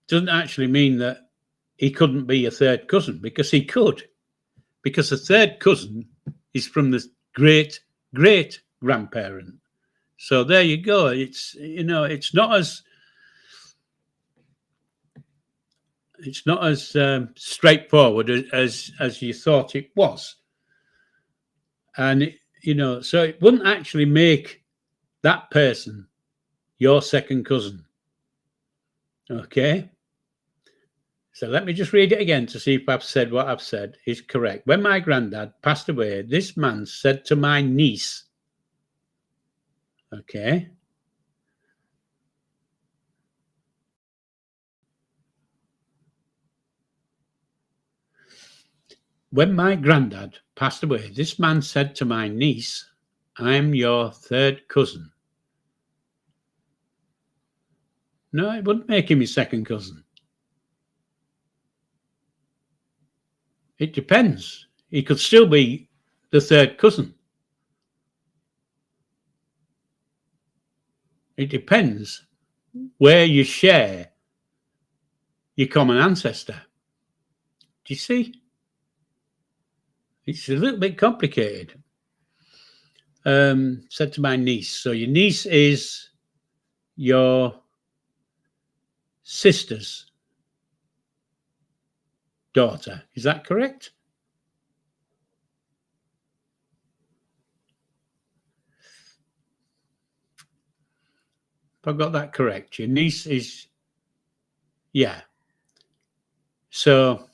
doesn't actually mean that he couldn't be a third cousin, because he could. Because a third cousin is from the great grandparent. So there you go. It's not as straightforward as you thought it was. And so it wouldn't actually make that person your second cousin. Okay. So let me just read it again to see if I've said what I've said is correct. When my granddad passed away, this man said to my niece, okay, when my granddad passed away, this man said to my niece, I'm your third cousin. No, it wouldn't make him his second cousin. It depends. He could still be the third cousin. It depends where you share your common ancestor. Do you see? It's a little bit complicated. Said to my niece. So your niece is your sister's daughter. Is that correct? If I got that correct, your niece is, yeah. So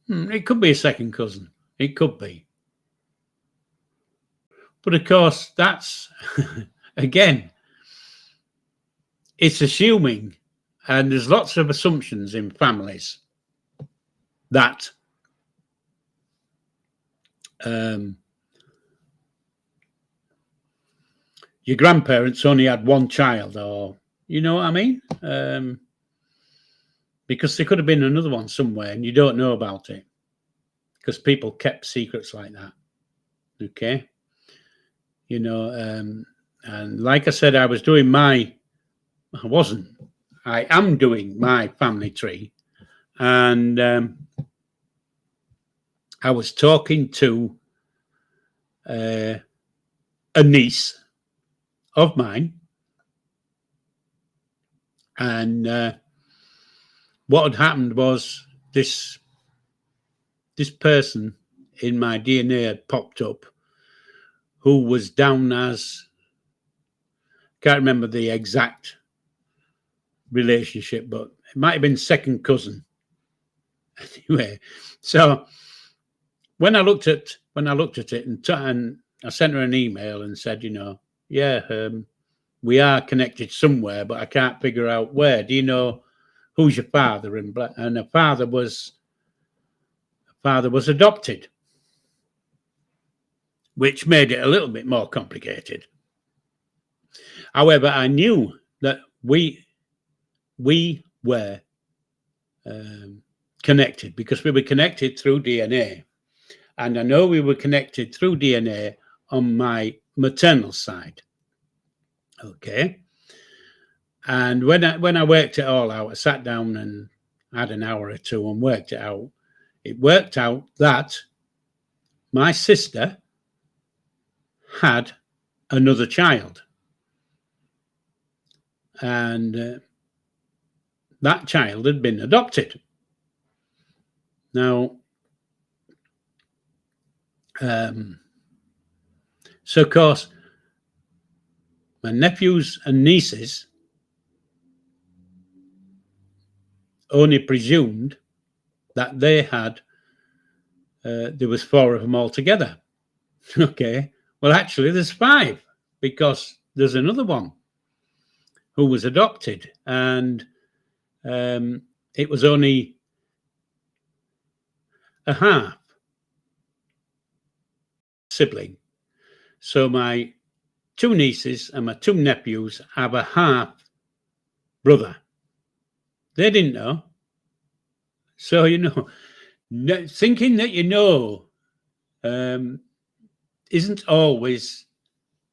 it could be a second cousin. It could be. But of course, that's, again, it's assuming, and there's lots of assumptions in families that your grandparents only had one child, or, you know what I mean? Because there could have been another one somewhere and you don't know about it, because people kept secrets like that. Okay. You know, and like I said, I am doing my family tree, and I was talking to a niece of mine, and what had happened was this person in my DNA had popped up, who was down as, can't remember the exact relationship, but it might have been second cousin. Anyway, so when I looked at it, and I sent her an email and said, you know, yeah, we are connected somewhere, but I can't figure out where. Do you know who's your father? And her father was adopted, which made it a little bit more complicated. However, I knew that we were connected because we were connected through DNA. And I know we were connected through DNA on my maternal side. Okay. And when I worked it all out, I sat down and had an hour or two and worked it out. It worked out that my sister had another child. And that child had been adopted. Now, so of course, my nephews and nieces only presumed that they had, there was 4 of them altogether. Okay, well, actually, there's 5, because there's another one who was adopted, and it was only a half sibling. So my 2 nieces and my 2 nephews have a half brother. They didn't know. So, you know, thinking that you know isn't always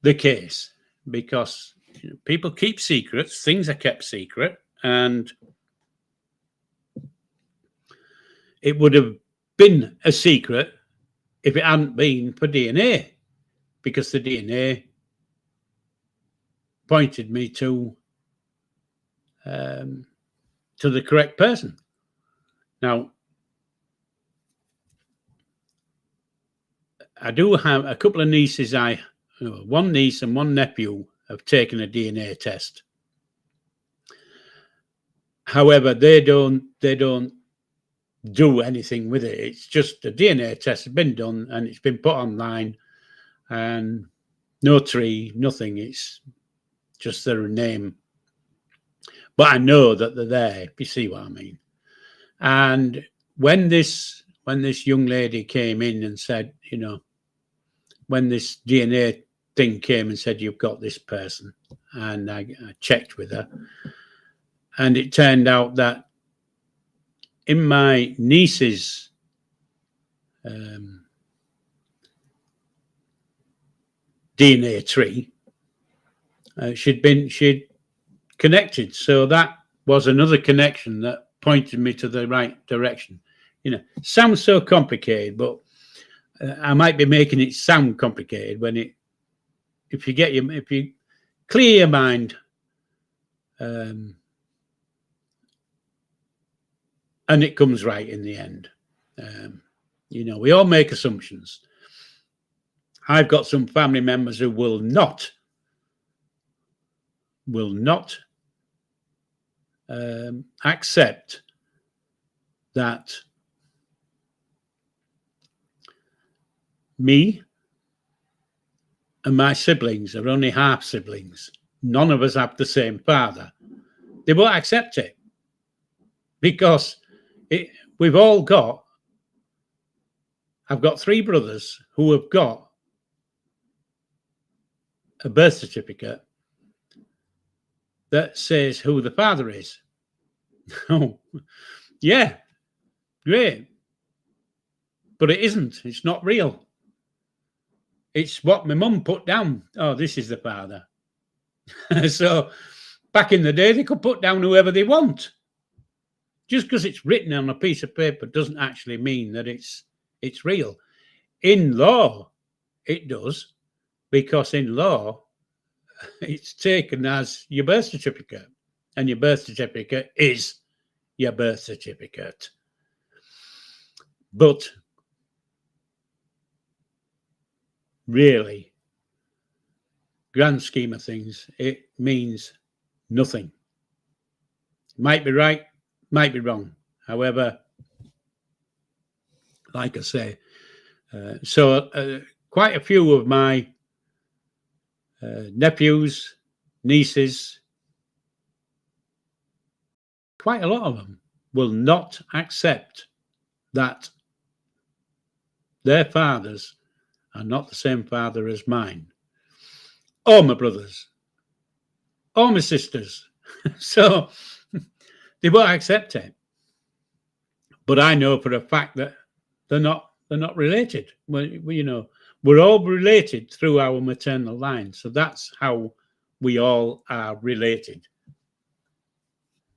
the case, because you know, people keep secrets, things are kept secret, and it would have been a secret if it hadn't been for DNA, because the DNA pointed me to the correct person. Now, I do have a couple of nieces. One niece and one nephew have taken a DNA test. However, they don't do anything with it. It's just a DNA test has been done and it's been put online, and no tree, nothing. It's just their name. But I know that they're there, if you see what I mean. And when this young lady came in and said, you know, when this DNA thing came and said, you've got this person, and I checked with her, and it turned out that in my niece's DNA tree, she'd connected. So that was another connection that pointed me to the right direction. You know, sounds so complicated, but I might be making it sound complicated when if you clear your mind, and it comes right in the end. You know, we all make assumptions. I've got some family members who will not will not accept that me and my siblings are only half siblings. None of us have the same father. They won't accept it because we've all got, I've got 3 brothers who have got a birth certificate that says who the father is. Oh, yeah, great. But it isn't. It's not real. It's what my mum put down. Oh, this is the father. So back in the day, they could put down whoever they want. Just because it's written on a piece of paper doesn't actually mean that it's real. In law, it does, because in law, it's taken as your birth certificate, and your birth certificate is your birth certificate. But really, grand scheme of things, it means nothing. Might be right, might be wrong. However, like I say, quite a few of my nephews, nieces, quite a lot of them will not accept that their fathers are not the same father as mine, or my brothers, or my sisters. So they won't accept it. But I know for a fact that they're not related. Well, you know, we're all related through our maternal line. So that's how we all are related.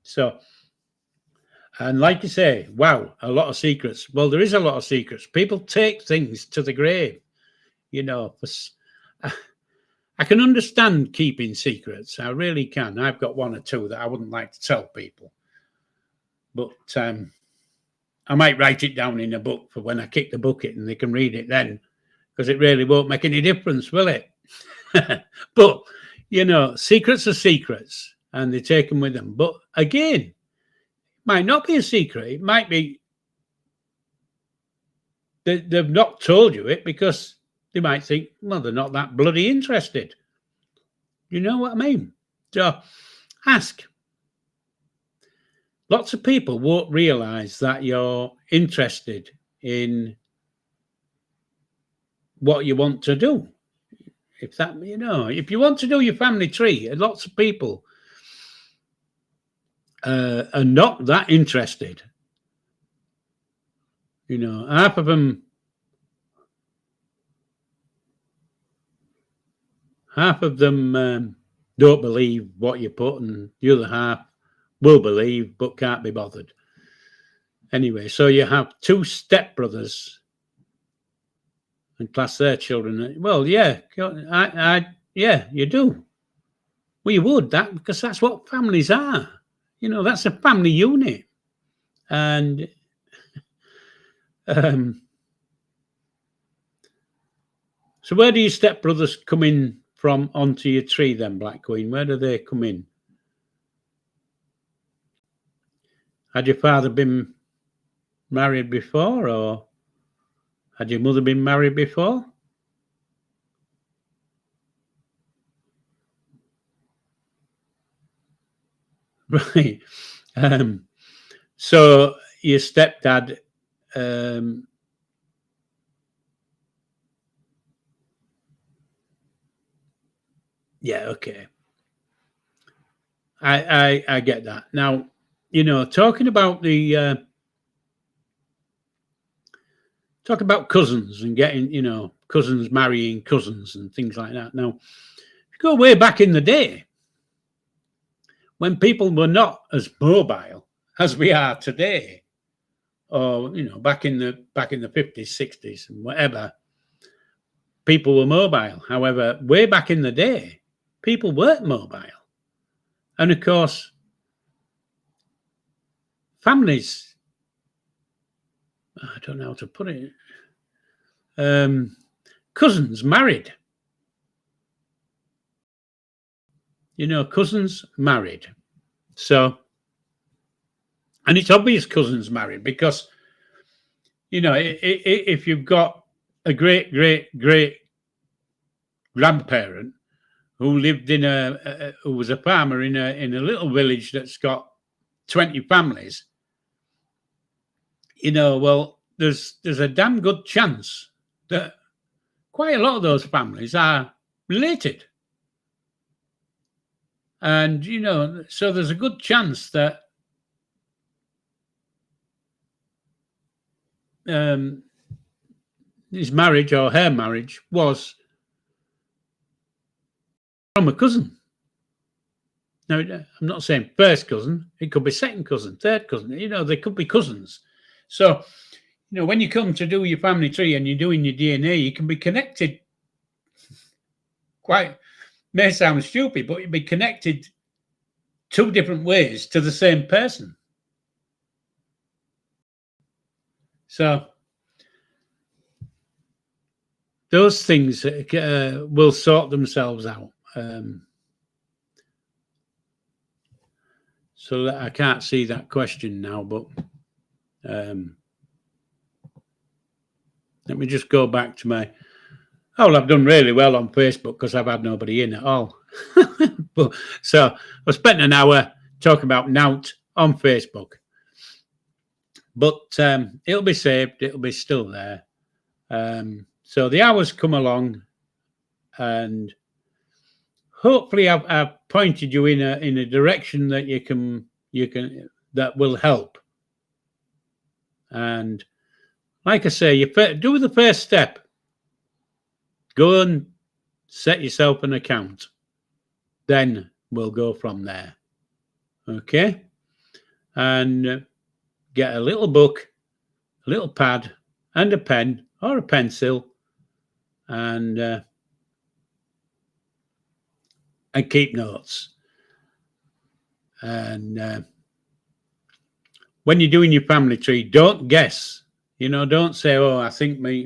So, and like you say, wow, a lot of secrets. Well, there is a lot of secrets. People take things to the grave. You know, I can understand keeping secrets. I really can. I've got 1 or 2 that I wouldn't like to tell people. But I might write it down in a book for when I kick the bucket and they can read it then, because it really won't make any difference, will it? But, you know, secrets are secrets and they take them with them. But again, it might not be a secret. It might be they've not told you it because they might think, well, they're not that bloody interested. You know what I mean? So ask. Lots of people won't realize that you're interested in what you want to do. If that, you know, if you want to do your family tree, lots of people are not that interested. You know, half of them don't believe what you put, and the other half will believe but can't be bothered. Anyway, so you have 2 stepbrothers and class their children. Well, yeah, yeah, you do. Well, you would that because that's what families are. You know, that's a family unit, and so where do your stepbrothers come in from onto your tree then, Black Queen? Where do they come in? Had your father been married before, or had your mother been married before? Right. So your stepdad, yeah, okay. I get that. Now, you know, talking about talk about cousins and getting, you know, cousins marrying cousins and things like that. Now, if you go way back in the day, when people were not as mobile as we are today, or you know, back in the 50s, 60s, and whatever, people were mobile. However, way back in the day, people weren't mobile, and of course, families. I don't know how to put it. Cousins married. cousins married. So, and it's obvious cousins married because, if you've got a great grandparent who lived who was a farmer in a little village that's got 20 families, well, there's a damn good chance that quite a lot of those families are related. And, so there's a good chance that his marriage or her marriage was from a cousin. Now, I'm not saying first cousin. It could be second cousin, third cousin. They could be cousins. So, when you come to do your family tree and you're doing your DNA, you can be connected. May sound stupid, but you'd be connected 2 different ways to the same person. So those things will sort themselves out. So I can't see that question now, but let me just go back to my... Oh, well, I've done really well on Facebook because I've had nobody in at all. So I spent an hour talking about Nout on Facebook. But it'll be saved. It'll be still there. So the hours come along, and hopefully I've pointed you in a direction that you can that will help. And like I say, you do the first step. Go and set yourself an account. Then we'll go from there. Okay? And get a little book, a little pad, and a pen or a pencil, and keep notes. And when you're doing your family tree, don't guess. Don't say, "Oh, I think my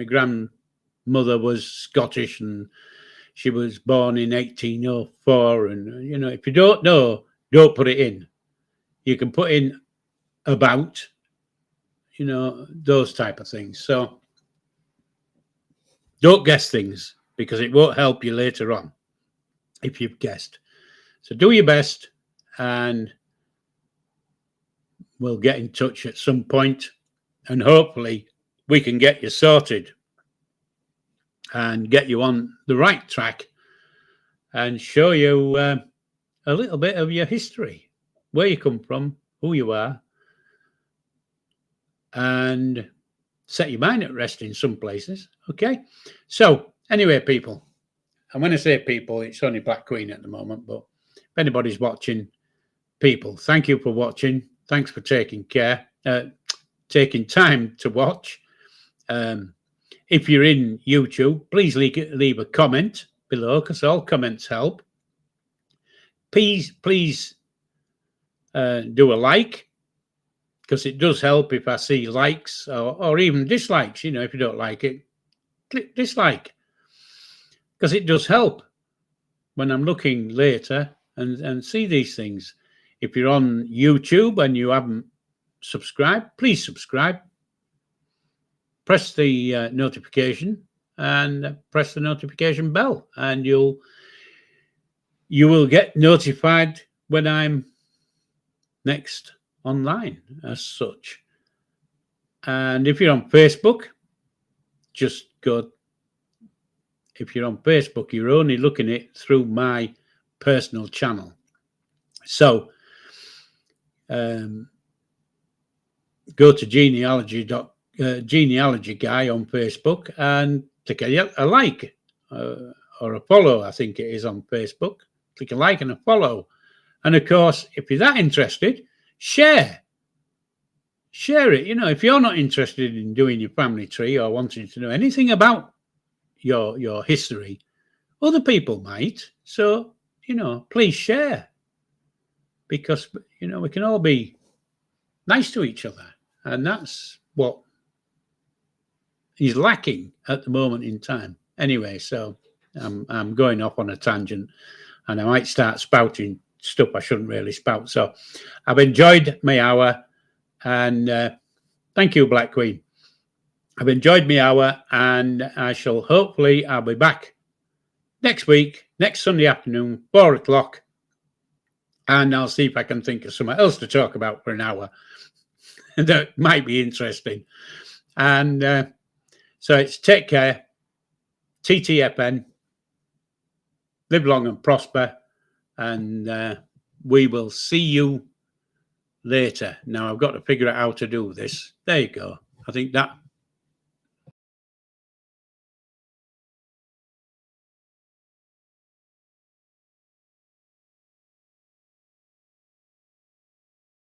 grandmother was Scottish and she was born in 1804." And if you don't know, don't put it in. You can put in about, those type of things. So don't guess things, because it won't help you later on if you've guessed. So do your best, and we'll get in touch at some point, and hopefully we can get you sorted and get you on the right track and show you a little bit of your history, where you come from, who you are, and set your mind at rest in some places. Okay? So anyway, people, and when I say people, it's only Black Queen at the moment, but if anybody's watching, people, thank you for watching. Thanks for taking time to watch. If you're in YouTube, please leave a comment below, because all comments help. Please do a like, because it does help if I see likes or even dislikes. If you don't like it, click dislike, because it does help when I'm looking later and see these things. If you're on YouTube and you haven't subscribed, please subscribe. Press the notification and press the notification bell, and you will get notified when I'm next online as such. And if you're on Facebook, just go. If you're on Facebook, you're only looking at it through my personal channel. So go to Genealogy Guy on Facebook and click a like or a follow. I think it is on Facebook. Click a like and a follow. And of course, if you're that interested, share it. If you're not interested in doing your family tree or wanting to know anything about your history, other people might. So, please share, because, we can all be nice to each other. And that's what is lacking at the moment in time. Anyway, so I'm going off on a tangent, and I might start spouting stuff I shouldn't really spout. So I've enjoyed my hour, and thank you, Black Queen. I've enjoyed my hour, and I'll be back next week, next Sunday afternoon, 4 o'clock, and I'll see if I can think of something else to talk about for an hour that might be interesting. And so it's take care, TTFN, live long and prosper, and we will see you later. Now I've got to figure out how to do this. There you go. I think that